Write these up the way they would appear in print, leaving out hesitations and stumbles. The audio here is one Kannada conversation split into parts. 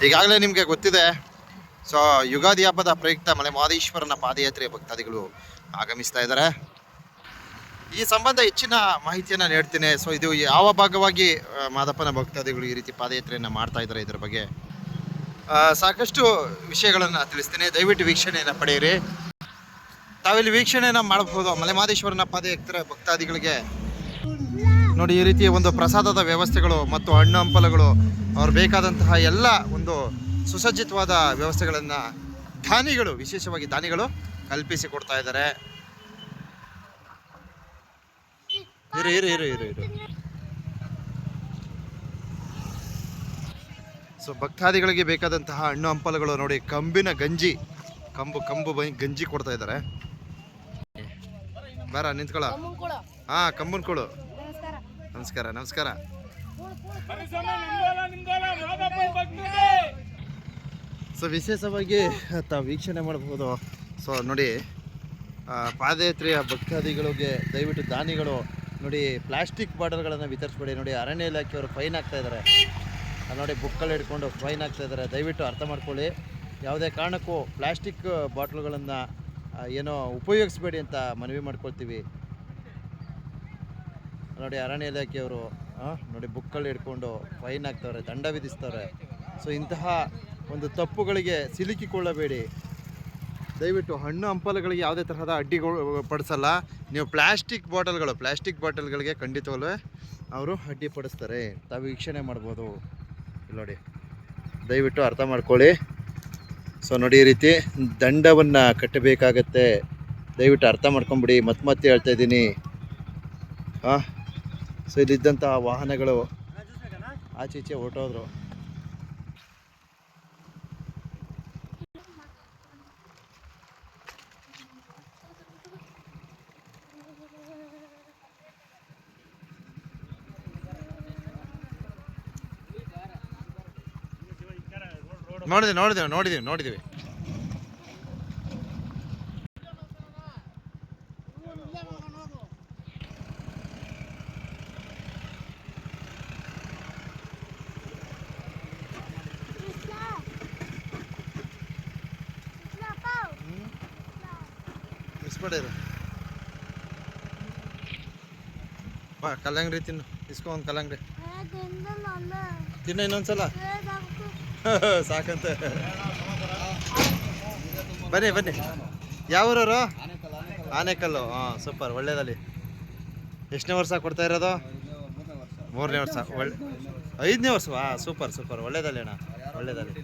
ಈಗಾಗಲೇ ನಿಮಗೆ ಗೊತ್ತಿದೆ. ಸೊ ಯುಗಾದಿ ಹಬ್ಬದ ಪ್ರಯುಕ್ತ ಮಲೆ ಮಹದೇಶ್ವರನ ಪಾದಯಾತ್ರೆ ಭಕ್ತಾದಿಗಳು ಆಗಮಿಸ್ತಾ ಇದ್ದಾರೆ. ಈ ಸಂಬಂಧ ಹೆಚ್ಚಿನ ಮಾಹಿತಿಯನ್ನು ನೀಡ್ತೀನಿ. ಸೊ ಇದು ಯಾವ ಭಾಗವಾಗಿ ಮಾದಪ್ಪನ ಭಕ್ತಾದಿಗಳು ಈ ರೀತಿ ಪಾದಯಾತ್ರೆಯನ್ನು ಮಾಡ್ತಾ ಇದ್ದಾರೆ, ಇದರ ಬಗ್ಗೆ ಸಾಕಷ್ಟು ವಿಷಯಗಳನ್ನು ತಿಳಿಸ್ತೀನಿ. ದಯವಿಟ್ಟು ವೀಕ್ಷಣೆಯನ್ನು ಪಡೆಯಿರಿ. ತಾವಿಲ್ಲಿ ವೀಕ್ಷಣೆಯನ್ನು ಮಾಡಬಹುದು. ಮಲೆ ಮಹದೇಶ್ವರನ ಪಾದಯಾತ್ರೆ ಭಕ್ತಾದಿಗಳಿಗೆ ನೋಡಿ, ಈ ರೀತಿ ಒಂದು ಪ್ರಸಾದದ ವ್ಯವಸ್ಥೆಗಳು ಮತ್ತು ಹಣ್ಣು ಹಂಪಲುಗಳು ಅವ್ರು ಬೇಕಾದಂತಹ ಎಲ್ಲ ಒಂದು ಸುಸಜ್ಜಿತವಾದ ವ್ಯವಸ್ಥೆಗಳನ್ನು ದಾನಿಗಳು, ವಿಶೇಷವಾಗಿ ದಾನಿಗಳು ಕಲ್ಪಿಸಿ ಕೊಡ್ತಾ ಇದ್ದಾರೆ. ಇರು. ಸೊ ಭಕ್ತಾದಿಗಳಿಗೆ ಬೇಕಾದಂತಹ ಹಣ್ಣು ಹಂಪಲುಗಳು ನೋಡಿ, ಕಂಬಿನ ಗಂಜಿ, ಕಂಬು ಗಂಜಿ ಕೊಡ್ತಾ ಇದ್ದಾರೆ. ಬಾರ ನಿಂತ್ಕೊಳ್ಳ. ಹಾಂ, ಕಂಬನ್ ಕೊಡು. ನಮಸ್ಕಾರ. ಸೊ ವಿಶೇಷವಾಗಿ ತಾವು ವೀಕ್ಷಣೆ ಮಾಡಬಹುದು. ಸೊ ನೋಡಿ, ಪಾದಯಾತ್ರೆಯ ಭಕ್ತಾದಿಗಳಿಗೆ ದಯವಿಟ್ಟು ದಾನಿಗಳು ನೋಡಿ ಪ್ಲಾಸ್ಟಿಕ್ ಬಾಟಲ್ಗಳನ್ನು ವಿತರಿಸ್ಬೇಡಿ. ನೋಡಿ, ಅರಣ್ಯ ಇಲಾಖೆಯವರು ಫೈನ್ ಆಗ್ತಾ ಇದ್ದಾರೆ. ನೋಡಿ, ಬುಕ್ಕಲ್ಲಿ ಹಿಡ್ಕೊಂಡು ಫೈನ್ ಆಗ್ತಾ ಇದ್ದಾರೆ. ದಯವಿಟ್ಟು ಅರ್ಥ ಮಾಡ್ಕೊಳ್ಳಿ. ಯಾವುದೇ ಕಾರಣಕ್ಕೂ ಪ್ಲಾಸ್ಟಿಕ್ ಬಾಟ್ಲುಗಳನ್ನು ಏನೋ ಉಪಯೋಗಿಸ್ಬೇಡಿ ಅಂತ ಮನವಿ ಮಾಡ್ಕೊಳ್ತೀವಿ. ನೋಡಿ, ಅರಣ್ಯ ಇಲಾಖೆಯವರು ನೋಡಿ ಬುಕ್ಕಲ್ಲಿ ಹಿಡ್ಕೊಂಡು ಫೈನ್ ಆಗ್ತವ್ರೆ, ದಂಡ ವಿಧಿಸ್ತವ್ರೆ. ಸೊ ಇಂತಹ ಒಂದು ತಪ್ಪುಗಳಿಗೆ ಸಿಲುಕಿಕೊಳ್ಳಬೇಡಿ. ದಯವಿಟ್ಟು ಹಣ್ಣು ಹಂಪಲುಗಳಿಗೆ ಯಾವುದೇ ತರಹದ ಅಡ್ಡಿಗಳು ಪಡಿಸಲ್ಲ. ನೀವು ಪ್ಲಾಸ್ಟಿಕ್ ಬಾಟಲ್ಗಳಿಗೆ ಖಂಡಿತವಲ್ಲೂ ಅವರು ಅಡ್ಡಿಪಡಿಸ್ತಾರೆ. ತಾವು ವೀಕ್ಷಣೆ ಮಾಡ್ಬೋದು. ನೋಡಿ, ದಯವಿಟ್ಟು ಅರ್ಥ ಮಾಡ್ಕೊಳ್ಳಿ. ಸೊ ನೋಡಿ, ಈ ರೀತಿ ದಂಡವನ್ನು ಕಟ್ಟಬೇಕಾಗತ್ತೆ. ದಯವಿಟ್ಟು ಅರ್ಥ ಮಾಡ್ಕೊಂಬಿಡಿ. ಮತ್ತೆ ಹೇಳ್ತಾ ಇದ್ದೀನಿ. ಸೊ ಇಲ್ಲಿದ್ದಂಥ ವಾಹನಗಳು ಆಚೀಚೆ ಹೊರಟೋದ್ರು. ನೋಡಿದೀವಿ. ಬಾ, ಕಲ್ಲಂಗಡಿ ತಿನ್ನು. ಒಂದು ಕಲ್ಲಂಗಡಿ ತಿನ್ನ ಇನ್ನೊಂದ್ಸಲ. ಸಾಕಂತ. ಬನ್ನಿ. ಯಾವೂರವರು? ಆನೆಕಲ್ಲು. ಹಾಂ, ಸೂಪರ್, ಒಳ್ಳೇದಲ್ಲಿ. ಎಷ್ಟನೇ ವರ್ಷ ಕೊಡ್ತಾ ಇರೋದು? 3ನೇ ವರ್ಷ. 5ನೇ ವರ್ಷವಾ? ಸೂಪರ್, ಒಳ್ಳೇದಲ್ಲಿ ಅಣ್ಣ, ಒಳ್ಳೇದಲ್ಲಿ.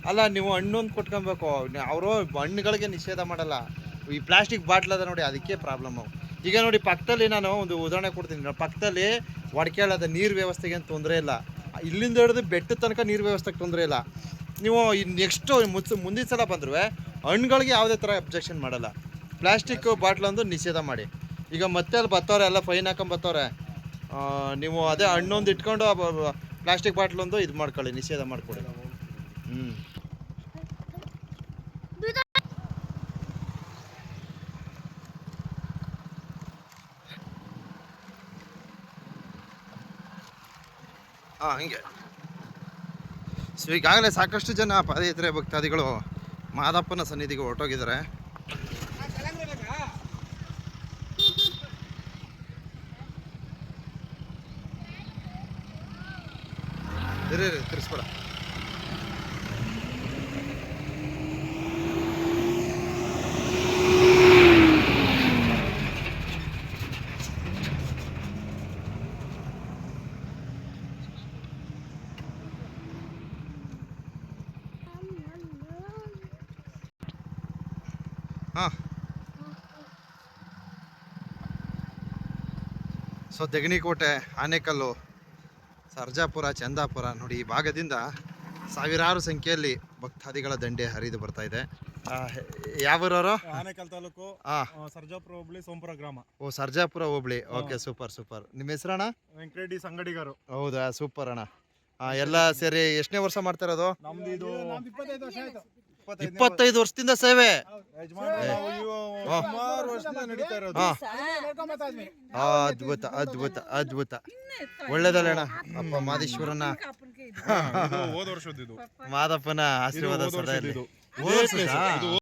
ಅಲ್ಲ, ನೀವು ಹಣ್ಣೊಂದು ಕೊಟ್ಕೊಬೇಕು. ಅವರು ಹಣ್ಣುಗಳಿಗೆ ನಿಷೇಧ ಮಾಡಲ್ಲ. ಈ ಪ್ಲಾಸ್ಟಿಕ್ ಬಾಟ್ಲ್ ಅದ ನೋಡಿ, ಅದಕ್ಕೆ ಪ್ರಾಬ್ಲಮ್ಮು. ಈಗ ನೋಡಿ, ಪಕ್ಕದಲ್ಲಿ ನಾನು ಒಂದು ಉದಾಹರಣೆ ಕೊಡ್ತೀನಿ. ಪಕ್ಕದಲ್ಲಿ ಒಡಕೆಳದ ನೀರು ವ್ಯವಸ್ಥೆಗೆ ಏನು ತೊಂದರೆ ಇಲ್ಲ. ಇಲ್ಲಿಂದ ಹಿಡಿದು ಬೆಟ್ಟದ ತನಕ ನೀರು ವ್ಯವಸ್ಥೆಗೆ ತೊಂದರೆ ಇಲ್ಲ. ನೀವು ನೆಕ್ಸ್ಟು ಮುಂದಿನ ಸಲ ಬಂದರೂ ಹಣ್ಣುಗಳಿಗೆ ಯಾವುದೇ ಥರ ಅಬ್ಜೆಕ್ಷನ್ ಮಾಡಲ್ಲ. ಪ್ಲಾಸ್ಟಿಕ್ ಬಾಟ್ಲೊಂದು ನಿಷೇಧ ಮಾಡಿ. ಈಗ ಮತ್ತೆ ಅಲ್ಲಿ ಬರ್ತವ್ರೆ, ಎಲ್ಲ ಫೈನ್ ಹಾಕೊಂಬತ್ತವ್ರೆ. ನೀವು ಅದೇ ಹಣ್ಣೊಂದು ಇಟ್ಕೊಂಡು ಪ್ಲಾಸ್ಟಿಕ್ ಬಾಟ್ಲೊಂದು ಇದು ಮಾಡ್ಕೊಳ್ಳಿ, ನಿಷೇಧ ಮಾಡ್ಕೊಳ್ಳಿ. ಹಂಗೆ. ಸೊ ಈಗಾಗಲೇ ಸಾಕಷ್ಟು ಜನ ಪಾದಯಾತ್ರೆ ಭಕ್ತಾದಿಗಳು ಮಾದಪ್ಪನ ಸನ್ನಿಧಿಗೆ ಹೊರಟೋಗಿದ್ದಾರೆ. ತಿರ್ಸ್ಬೇಡ. ಸೊ ದೆಗಣಿಕೋಟೆ, ಆನೆಕಲ್ಲು, ಸರ್ಜಾಪುರ, ಚಂದಾಪುರ ನೋಡಿ, ಈ ಭಾಗದಿಂದ ಸಾವಿರಾರು ಸಂಖ್ಯೆಯಲ್ಲಿ ಭಕ್ತಾದಿಗಳ ದಂಡೆ ಹರಿದು ಬರ್ತಾ ಇದೆ. ಯಾವೂರವರು? ಆನೇಕಲ್ ತಾಲೂಕು, ಸರ್ಜಾಪುರ ಹೋಬಳಿ, ಸೋಂಪುರ ಗ್ರಾಮ. ಓ, ಸರ್ಜಾಪುರ ಹೋಬಳಿ. Okay, super. ನಿಮ್ಮ ಹೆಸರಣ್ಣ? ವೆಂಕಟರೆಡ್ಡಿ ಸಂಗಡಿಗರು. ಹೌದಾ, ಸೂಪರ್ ಅಣ್ಣ. ಎಲ್ಲ ಸೇರಿ ಎಷ್ಟನೇ ವರ್ಷ ಮಾಡ್ತಾ ಇರೋದು? ನಮ್ದು ಇದು 25 ವರ್ಷ ಆಯ್ತು. 25 ವರ್ಷದಿಂದ ಸೇವೆ. ಅದ್ಭುತ. ಒಳ್ಳೇದಲ್ಲ ಅಣ್ಣ. ಅಪ್ಪ ಮಾದೇಶ್ವರನ ಹೋದ ವರ್ಷದ್ದು ಇದು ಮಾದಪ್ಪನ ಆಶೀರ್ವಾದ ಹೋದ ಸದಾ ಇರ್ಲಿ. ವರ್ಷದ್ದು ಹೋದ ವರ್ಷದ್ದಾ?